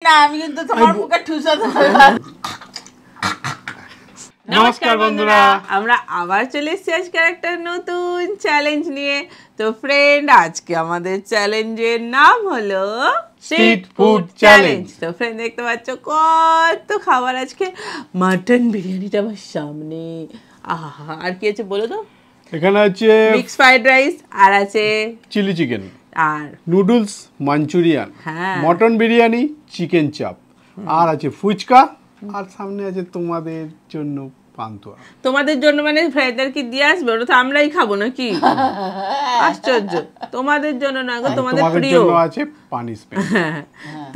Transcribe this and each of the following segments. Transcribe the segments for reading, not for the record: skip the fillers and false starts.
না, আমি কিন্তু তোমার মুখে ঠুসা দেবো। নমস্কার বন্ধুরা, আমরা আবার চলে এসেছি আজকে একটা নতুন চ্যালেঞ্জ নিয়ে। তো ফ্রেন্ড, আজকে আমাদের চ্যালেঞ্জের নাম হলো স্ট্রিট ফুড চ্যালেঞ্জ। তো ফ্রেন্ড, দেখতে পাচ্ছ কত খাবার আজকে। মাটন বিরিয়ানিটা আমার সামনে, আহা, আর কি আছে বলো তো? এখানে আছে মিক্স ফ্রাইড রাইস, আর আছে চিলি চিকেন, আর নুডলস, মাঞ্চুরিয়ান, হ্যাঁ, মটন বিরিয়ানি, চিকেন চাপ, আর আছে ফুচকা, আর সামনে আছে তোমাদের জন্য পান্তুয়া। তোমাদের জন্য মানে ফ্রাইডার কি দিয়ে আসবে? ওটা তো আমরাই খাবো নাকি? আশ্চর্য, তোমাদের জন্য না গো, তোমাদের প্রিয় জন্য আছে পানিশমেন্ট।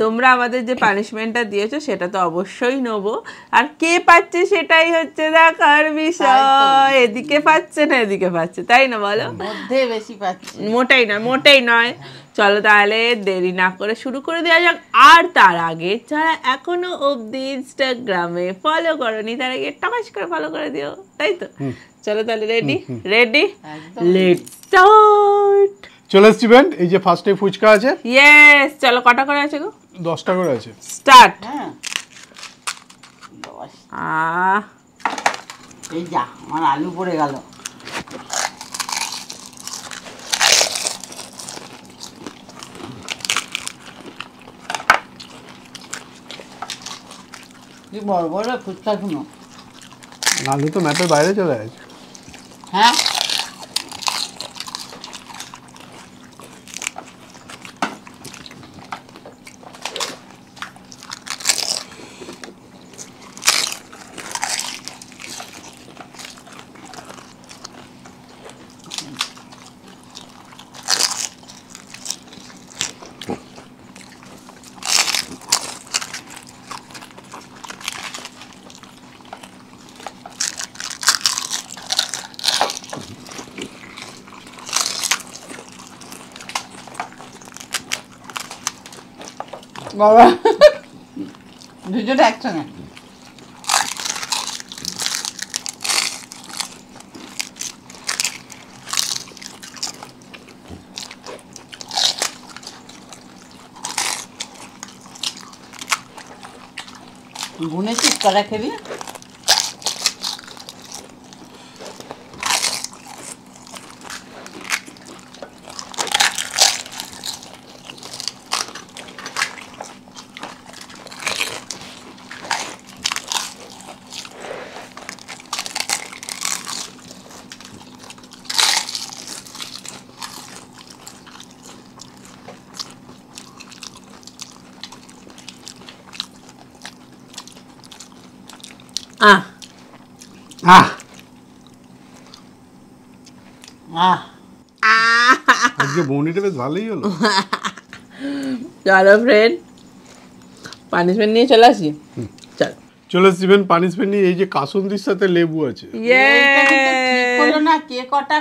তোমরা আমাদের যে পানিশমেন্টটা দিয়েছো সেটা তো অবশ্যই নেবো। আর কে পাচ্ছে সেটাই হচ্ছে দেখার বিষয়। এদিকে পাচ্ছে না এদিকে পাচ্ছে, তাই না বলো? মধ্যে বেশি পাচ্ছি। মোটেই নয়। চলো তাহলে দেরি না করে শুরু করে দেওয়া যাক। আর তার আগে যারা এখনো অবধি ইনস্টাগ্রামে ফলো করোনি, তার আগে টাকাশ করে ফলো করে দিও, তাই তো? চলো তাহলে রেডি লেটস স্টার্ট। চলে এসছি ফ্রেন্ড, এই যে ফার্স্টে ফুচকা আছে। ইয়েস, চলো কটা করে আছে গো? 10টা করে আছে। স্টার্ট। হ্যাঁ, আহ, এই যা আমার আলু পড়ে গেল। কি বড় বড় ফুচকা শুনো। আলু তো ম্যাপের বাইরে চলে গেছে। হ্যাঁ, বাবা দুজনে একসঙ্গে। গুনেছিস কটা খেলি? আহ, আহ আহ, আজকে বৌনিটা বেশ ভালোই হলো। চলো ফ্রেন্ড, পানিশমেন্ট নিয়ে চলে আসি। চল, চলে এসছি ফ্রেন্ড পানিশমেন্ট নিয়ে। এই যে কাসুন্দির সাথে লেবু আছে। এইটা কিন্তু ঠিক হলো না। কে কটা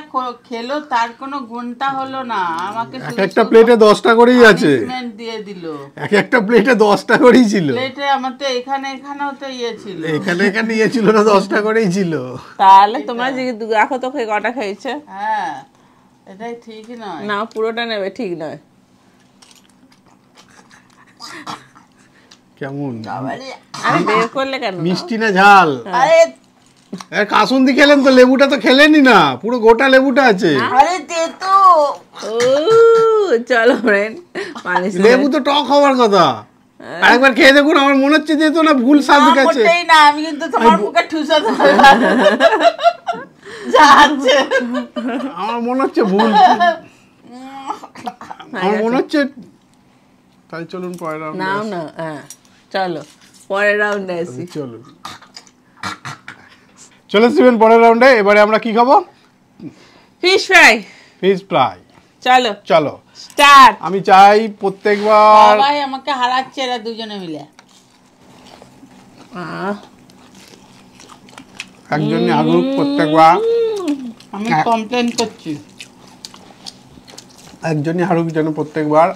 খেলো তার কোনো গুণটা হলো না। আমাকে এক একটা প্লেটে 10টা করেই আছে। পানিশমেন্ট দিয়ে দিল। এক একটা প্লেটে 10টা করেই ছিল। প্লেটে আমার তো এখানেও তো ইয়ে ছিল। এখানে ইয়ে ছিল না, 10টা করেই ছিল। তাহলে তোমরা দেখো তো কটা খেয়েছে। হ্যাঁ, এটাই ঠিক নয়। না, পুরোটা নেবে, ঠিক নয়। কেমন আরে বের করলে কেন? মিষ্টি না ঝাল? আরে কাসুন্দি খেলেন তো, লেবুটা তো খেলেনই না, পুরো গোটা লেবুটা আছে। আরে দে তো। ও চলো ফ্রেন্ড, লেবু তো টক হওয়ার কথা। আরেকবার খেয়ে দেখুন, আমার মনে হচ্ছে যে তো না ভুল স্বাদ গেছে। মোটেই না, আমি কিন্তু তোমার মুখে ঠুসা দেবো। যা আছে। আমার মনে হচ্ছে ভুল, আমার মনে হচ্ছে। তাই চলুন পরের রাউন্ডে নাও না, হ্যাঁ চলো পরের রাউন্ডে আসি। চলুন, চলে আসবেন পরের রাউন্ডে। এবারে আমরা কি খাবো? Fish fry. Fish fry. চলো চলো স্টার্ট। আমি চাই প্রত্যেকবার সবাই আমাকে হারাচ্ছে এরা দুজনে মিলে। একজন হারুক প্রত্যেকবার। আমি কমপ্লেন করছি। একজনই হারুক যেন প্রত্যেকবার।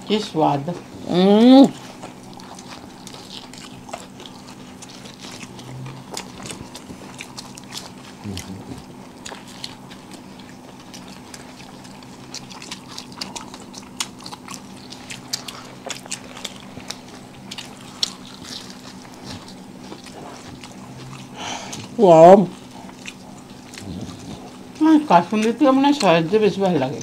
কি স্বাদ। গরম। কাশ্মীরি থেকে মনে হয় সয়ের দিয়ে বেশি ভালো লাগে।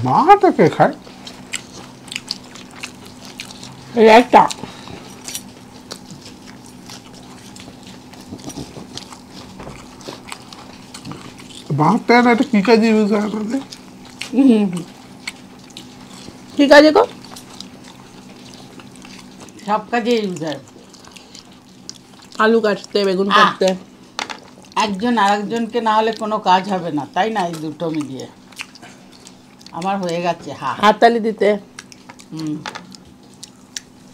মাটা কে খায়? এই একটা মাটা না, এটা কি কাজে ইউজ হয় আমাদের? ঠিক আছে গো, সব কাজে ইউজ হয়। আলু কাটতে, বেগুন কাটতে। একজন আরেকজনকে না হলে কোনো কাজ হবে না, তাই না? এই দুটো মিলিয়ে আমার হয়ে গেছে। হাততালি দিতে। হুম।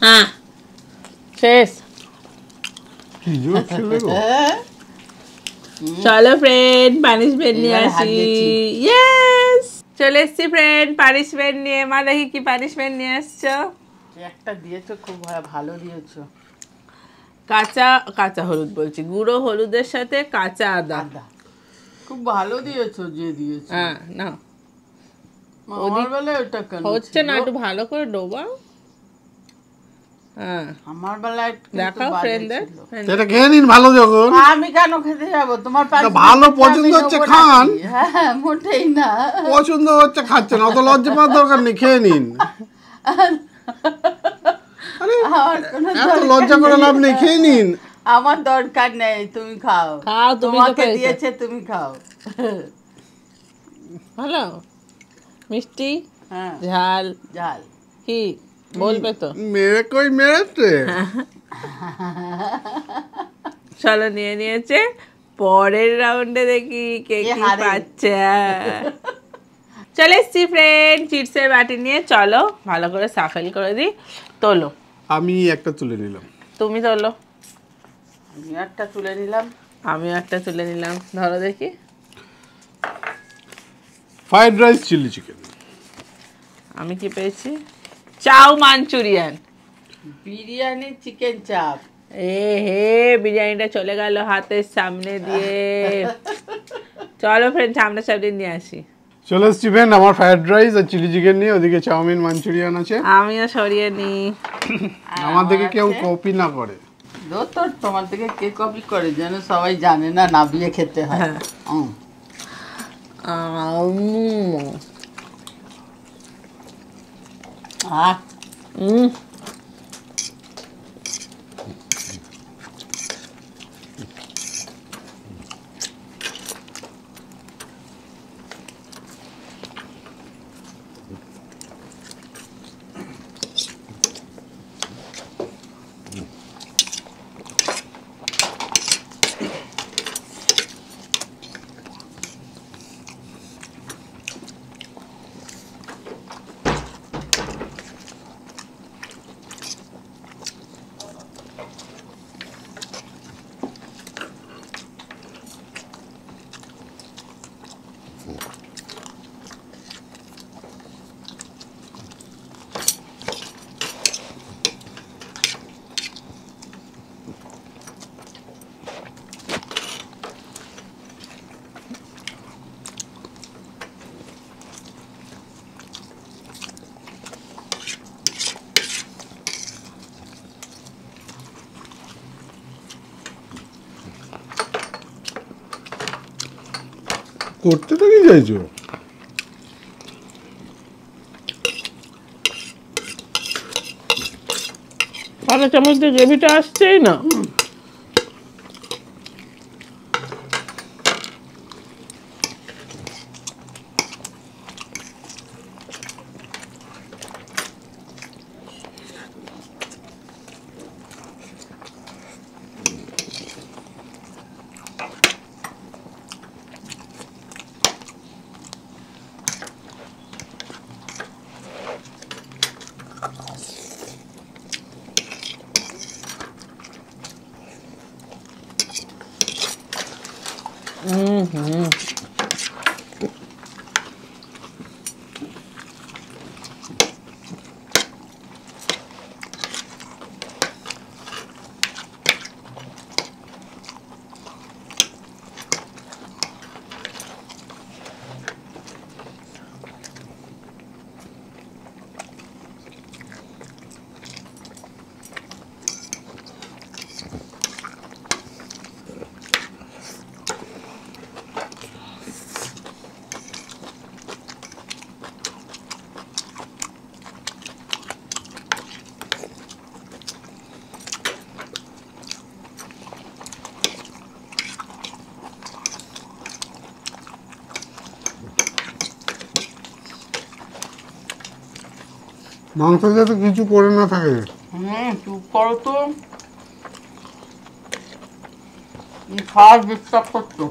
হ্যাঁ, শেষ। কি জোর ছেলে গো। চলো ফ্রেন্ড, পানিশমেন্ট নিয়ে এবার হাত আসি। দিচ্ছি। ইয়েস, চলে এসছি ফ্রেন্ড পানিশমেন্ট নিয়ে। মা দেখি কি পানিশমেন্ট নিয়ে আসছো। একটা দিয়েছো, খুব ভালো দিয়েছো। কাঁচা কাঁচা হলুদ বলছি, গুঁড়ো হলুদের সাথে কাঁচা আদা। আদা খুব ভালো দিয়েছো, যে দিয়েছো। হ্যাঁ, না আমার বেলায় ওটা কেন হচ্ছে না, ছিল? একটু ভালো করে ডোবাও। হ্যাঁ, আমার বেলায় কিন্তু দেখাও বাজে ফ্রেন্ডদের। ছিল। এটা খেয়ে নিন ভালো যখন। আমি কেন খেতে যাবো? তোমার পাশে ভালো আমি পছন্দ নেবো হচ্ছে নাকি? খান। হ্যাঁ, মোটেই না। পছন্দ হচ্ছে খাচ্ছেন, অত লজ্জা পাওয়ার দরকার নেই, খেয়ে নিন। আরে আমার কোনো এত দরকার লজ্জা করে নেই। লাভ নেই, খেয়ে নিন। আমার দরকার নেই, তুমি খাও। খাও, তুমি তো তোমাকে পেয়েছো। দিয়েছে, তুমি খাও। ভালো মিষ্টি, হ্যাঁ, ঝাল ঝাল। কি বলবে তো? মেরে কই মেরেছে। চলো, নিয়ে নিয়েছে। পরের রাউন্ডে দেখি কে কে কি হারে। পাচ্ছে। চলে এসছি ফ্রেন্ড চিপসের বাটি নিয়ে। চলো ভালো করে সাফেল করে দিই। তোলো, আমি একটা তুলে নিলাম। তুমি তোলো। আমি একটা তুলে নিলাম। আমিও একটা তুলে নিলাম। ধরো দেখি। Fried rice chilli chicken. আমি কি পেয়েছি? চাউ মাঞ্চুরিয়ান। বিরিয়ানি চিকেন চাপ। এ হে, বিরিয়ানিটা চলে গেল হাতের সামনে দিয়ে। চলো ফ্রেন্ড, সামনে সামনে নিয়ে আসি। চলে এসছি ফ্রেন্ড আমার ফ্রাইড রাইস আর চিলি চিকেন নিয়ে। ওদিকে চাউমিন মাঞ্চুরিয়ান আছে। আমিও সরিয়ে নি। আমার দিকে কেউ কপি না করে। তোর তোমার থেকে কে কপি করে যেন সবাই জানে না, নাবিয়ে খেতে হয়। হ্যাঁ। হুম। আহ, উম, করতে তো কি চাইছো? আধা চামচ দিয়ে গ্রেভিটা আসছেই না। মাংস যাতে কিছু করে না থাকে। চুপ করো তো, খাওয়ার ডিস্টার্ব করতো।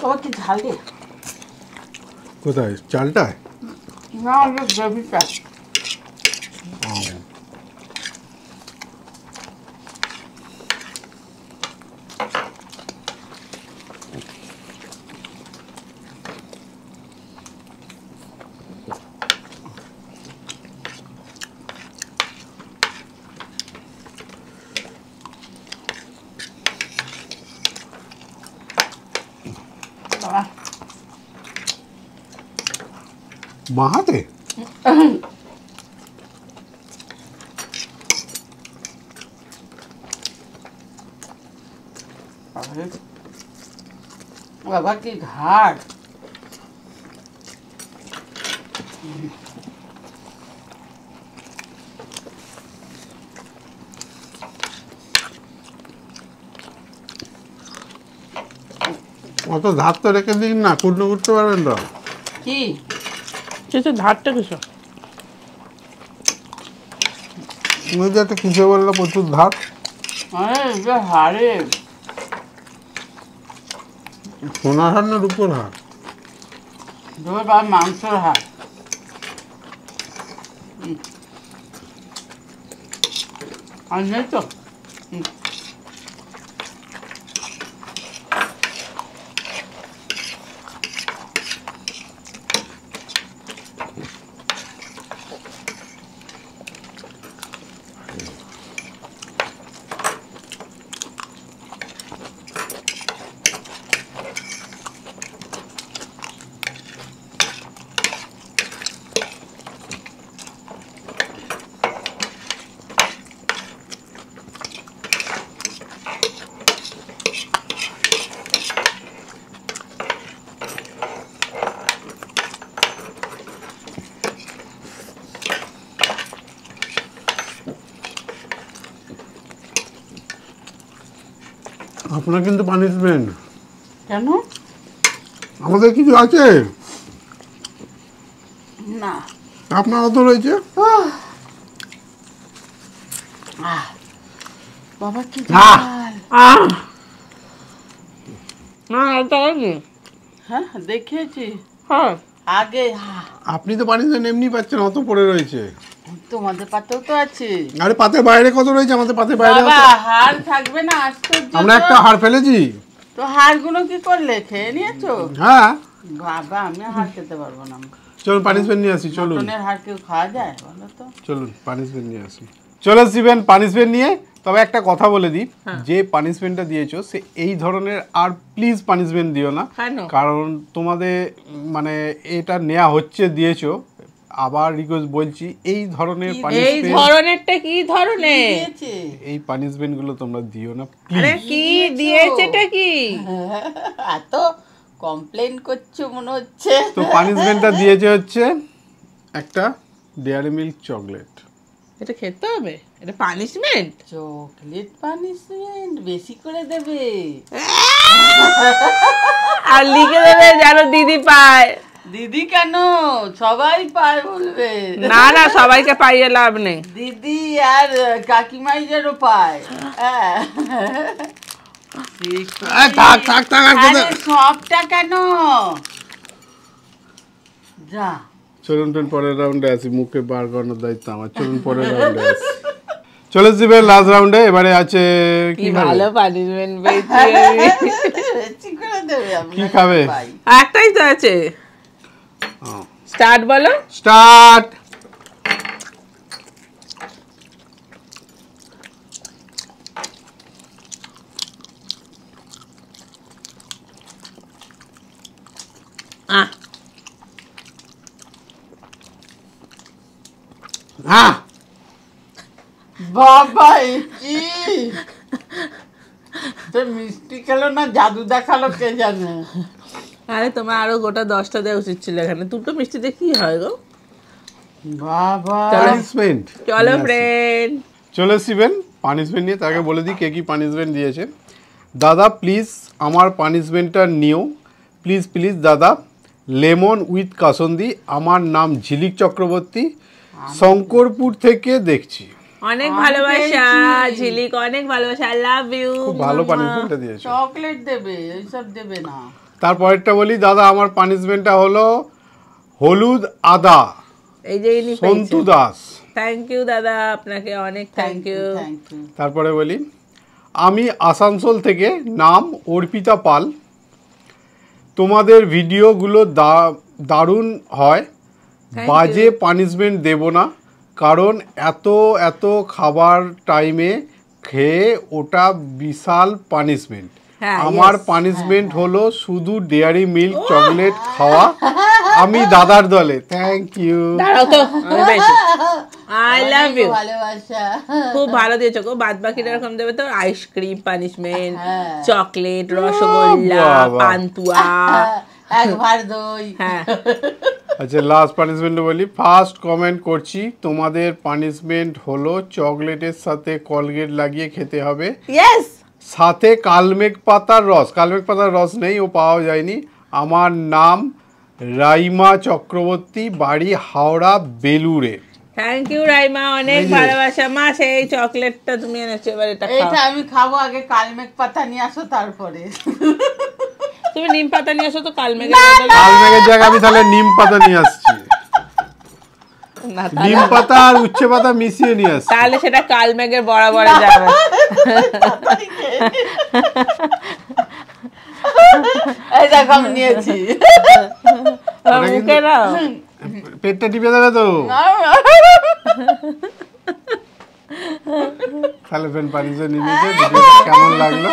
তোমার কি ঝাল দিয়ে? কোথায় চালটায়? না, গ্রেভিটা। মাহাতে বাবা কি ঘাট! অত ধার তো রেখে দিন না, কুটনো করতে পারবেন তো। কি কিছু ধারটা কিছু তুমি যাতে কিসে বললো প্রচুর ধার। যে হারে সোনার হার না রূপোর হার? মাংসের হাট। আর নেই তো। আপনার কিন্তু পানিশমেন্ট। কেন? আমাদের কিছু আছে না, আপনার অত রয়েছে। বাবা কি আহ! ঝাল! না এটা কি? হ্যাঁ দেখিয়েছি হ্যাঁ আগে। আপনি তো পানিশমেন্ট এমনি পাচ্ছেন, অত পড়ে রয়েছে। তোমাদের পাতেও তো আছে। আরে পাতের বাইরে কত রয়েছে? আমাদের পাতের বাইরে বাবা আছে। হাড় থাকবে না? আশ্চর্য! আমরা একটা হাড় ফেলেছি। তো হাড়গুলো কি করলে, খেয়ে নিয়েছো? হ্যাঁ বাবা, আমি হাড় খেতে পারবো না। চলুন পানিশমেন্ট নিয়ে আসি, চলুন মটনের হাড় কেউ খাওয়া যায় বলো তো? চলুন পানিশমেন্ট নিয়ে আসি। চলে আসবেন পানিশমেন্ট নিয়ে। তবে একটা কথা বলে দিই, যে পানিশমেন্টটা দিয়েছো সে এই ধরনের আর প্লিজ পানিশমেন্ট দিও না। কেন? কারণ তোমাদের মানে এটা নেওয়া হচ্ছে, দিয়েছো, আবার রিকোয়েস্ট বলছি, এই ধরনের এই পানিশমেন্ট, ধরনেরটা কি ধরনের? দিয়েছে। এই পানিশমেন্ট গুলো তোমরা দিও না আরে প্লিজ। কি দিয়েছেটা কি? এত কমপ্লেন করছো মনে হচ্ছে। তো পানিশমেন্টটা দিয়েছে হচ্ছে একটা ডেয়ারি মিল্ক চকলেট। এটা খেতে হবে? এটা পানিশমেন্ট? চকলেট পানিশমেন্ট বেশি করে দেবে। আর লিখে দেবে যেন দিদি পায়। দিদি কেন, সবাই পায় বলবে। না না, সবাইকে পাইয়ে লাভ নেই। দিদি আর কাকিমাই যেন পায়। হ্যাঁ। থাক থাক থাক আর খেতে। আরে সবটা কেন? যা। চলুন পরের রাউন্ডে আসি, মুখে বার করানোর দায়িত্ব আমার। চলুন পরের রাউন্ডে আসি। চলে যাবে লাস্ট রাউন্ডে। এবারে আছে কি কি খাবে? ভালো পানিশমেন্ট পেয়েছি। বেশি করে দেবে। কি খাবে? একটাই তো আছে। স্টার্ট বলো। স্টার্ট। হ্যাঁ বাবা, এ কি? তো মিষ্টি খেলো না জাদু দেখালো কে জানে। আরে তোমার আরো গোটা 10টা দেওয়া উচিত ছিল, এখানে দুটো মিষ্টিতে কি হয় গো? বাবা, পানিশমেন্ট। চলো ফ্রেন্ড। চলে আসবেন পানিশমেন্ট নিয়ে। তাকে বলে দিই কে কি পানিশমেন্ট দিয়েছে। দাদা প্লিজ আমার পানিশমেন্টটা নিও, প্লিজ প্লিজ দাদা। Lemon with kasundi. আমার নাম ঝিলিক চক্রবর্তী, শঙ্করপুর থেকে দেখছি। অনেক আমি ভালোবাসা পেয়েছি। ঝিলিক, অনেক ভালোবাসা। I love you. খুব ভালো পানিশমেন্টটা দিয়েছে। চকলেট দেবে, এইসব দেবে না। তারপরেরটা বলি, দাদা আমার পানিশমেন্টটা হলো হলুদ আদা, এই যে ইনি সন্তু দাস। থ্যাংক ইউ দাদা, আপনাকে অনেক থ্যাংক ইউ। Thank you. তারপরে বলি, আমি আসানসোল থেকে, নাম অর্পিতা পাল। তোমাদের ভিডিওগুলো দারুণ হয়। Thank বাজে পানিশমেন্ট দেব না, কারণ এত এত খাবার টাইমে খেয়ে ওটা বিশাল পানিশমেন্ট। হ্যাঁ, আমার yes. পানিশমেন্ট হলো শুধু ডেয়ারি মিল্ক চকলেট খাওয়া। আমি দাদার দলে। Thank you. দাঁড়াও তো, আমি পেয়েছি। I love you. ভালোবাসা। খুব ভালো দিয়েছো গো। বাদ বাকি এরকম দেবে তো আইসক্রিম পানিশমেন্ট, হ্যাঁ। চকলেট, রসগোল্লা, বাবা। পান্তুয়া। একবার দই। হ্যাঁ, আচ্ছা লাস্ট পানিশমেন্ট বলি। ফার্স্ট কমেন্ট করছি, তোমাদের পানিশমেন্ট হলো চকলেটের সাথে কলগেট লাগিয়ে খেতে হবে, ইয়েস। সাথে কালমেঘ পাতার রস। কালমেঘ পাতার রস নেই, ও পাওয়া যায়নি। আমার নাম রাইমা চক্রবর্তী, বাড়ি হাওড়া বেলুড়ে। থ্যাংক ইউ রাইমা, অনেক এই যে। ভালোবাসা। মা সেই চকলেটটা তুমি এনেছো, এবার এটা এইটা খাও। আমি খাবো, আগে কালমেঘ পাতা নিয়ে আসো তারপরে। তুমি নিম পাতা নিয়ে আসো তো কালমেঘের বদলে। কালমেঘের জায়গায় আমি তাহলে নিম পাতা নিয়ে আসছি। না, নিম পাতা আর উচ্ছে পাতা মিশিয়ে নিয়ে আসছি। তাহলে সেটা কালমেঘের বরাবরে যাবে। এই দেখো আমি নিয়েছি। আর মুখে নাও। পেটটা টিপে দেবে তো। তাহলে ফ্রেন্ড পানিশমেন্ট নিয়ে নিয়েছে। ভিডিওটা কেমন লাগলো?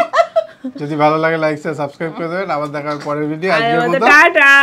যদি ভালো লাগে লাইক শেয়ার সাবস্ক্রাইব করে দেবেন। আবার দেখা হবে পরের ভিডিও। আর আজকের আমাদের মতো টাটা।